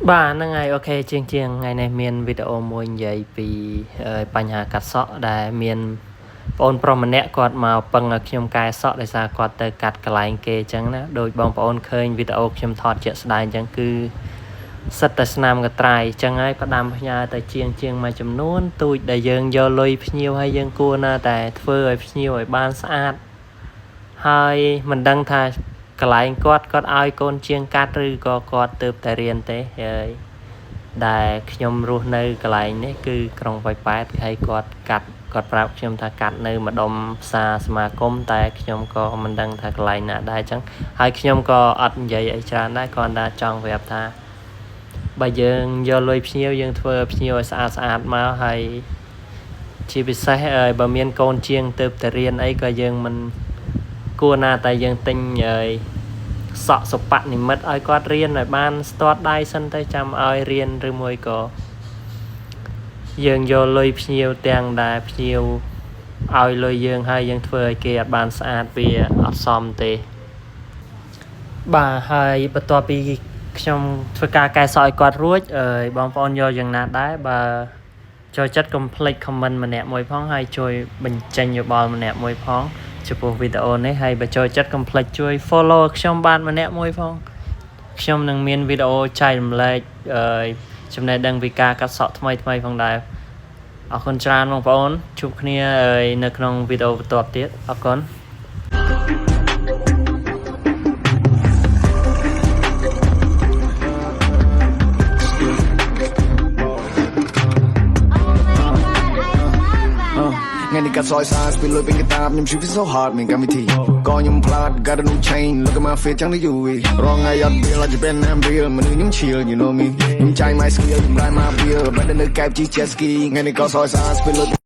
Bà nó ngày ok chiên chiên ngày này miền video mùi dậy vìបញ្ហាកាត់សក់ដែលមានបងប្រុសម្នាក់គាត់មកពឹងឲ្យខ្ញុំកែសក់ដោយសារគាត់ទៅកាត់កន្លែងគេអញ្ចឹងណាដោយបងប្អូនឃើញវីដេអូខ្ញុំថតជាក់ស្ដែងអញ្ចឹងគឺសិតតែស្នាមកត្រៃអញ្ចឹងហើយផ្ដាំផ្ញើទៅជាងមួយចំនួនទូចដែលយើងយកលុយភ្ញៀវហើយយើងគួរណាតែធ្វើឲ្យភ្ញៀវឲ្យបានស្អាតហើយមិនដឹងថាកន្លែងគាត់ឲ្យកូនជាងកាត់ឬក៏គាត់ទៅតែរៀនទេហើយដែលខ្ញុំរស់នៅកន្លែងនេះគឺក្រុងប៉ោយប៉ែតហើយគាត់ប្រាប់ខ្ញុំថាកាត់នៅម្ដុំផ្សារសមាគមតែខ្ញុំក៏មិនដឹងថាកន្លែងណាដែរអញ្ចឹងហើយខ្ញុំក៏អត់និយាយអីច្រើនដែរគ្រាន់តែចង់ប្រាប់ថាបើយើងយកលុយភ្ញៀវយើងធ្វើឲ្យភ្ញៀវឲ្យស្អាតមកហើយជាពិសេសបើមានកូនជាងទៅតែរៀនអីក៏យើងមិនគួរណាតែយើងទិញសក់សុបនិមិត្តឲ្យគាត់រៀនឲ្យបានស្ទាត់ដៃសិនទៅចាំឲ្យរៀនឬមួយក៏យើងយកលុយភ្ញៀវទាំងដែលភ្ញៀវឲ្យលុយយើងហើយយើងធ្វើឲ្យគេអត់បានស្អាតវាអត់សមទេបាទហើយបន្ទាប់ពីខ្ញុំធ្វើការកែសក់ឲ្យគាត់រួចបងប្អូនយកយ៉ាងណាដែរបើចូលចិត្តកុំភ្លេច comment ម្នាក់មួយផងហើយជួយបញ្ចេញយោបល់ម្នាក់មួយផងចំពោះវីដេអូនេះហើយបើចូលចិត្តកុំភ្លេចជួយ follow ខ្ញុំបានម្នាក់មួយផងខ្ញុំនឹងមានវីដេអូចែករំលែកចំណេះដឹងពីការកាត់សក់ថ្មីផងដែរអរគុណច្រើនបងប្អូនជួបគ្នានៅក្នុងវីដេអូបន្ទាប់ទៀតអរគុណថ្ងៃនេះកាត់សក់ស្អាតពីលុយពេញកតាបខ្ញុំ shoot so hard មានកម្មវិធីក៏ខ្ញុំផ្លាត់ got a new chain look at my fit ចឹងទៅយូររងថ្ងៃអត់ពេលអាចเป็นណាំ real មនុស្សខ្ញុំ chill you know me ខ្ញុំចាយ my skill ចម្លែ my bill បើនៅកែបជី jet ski ថ្ងៃនេះក៏សក់ស្អាតពីលុយ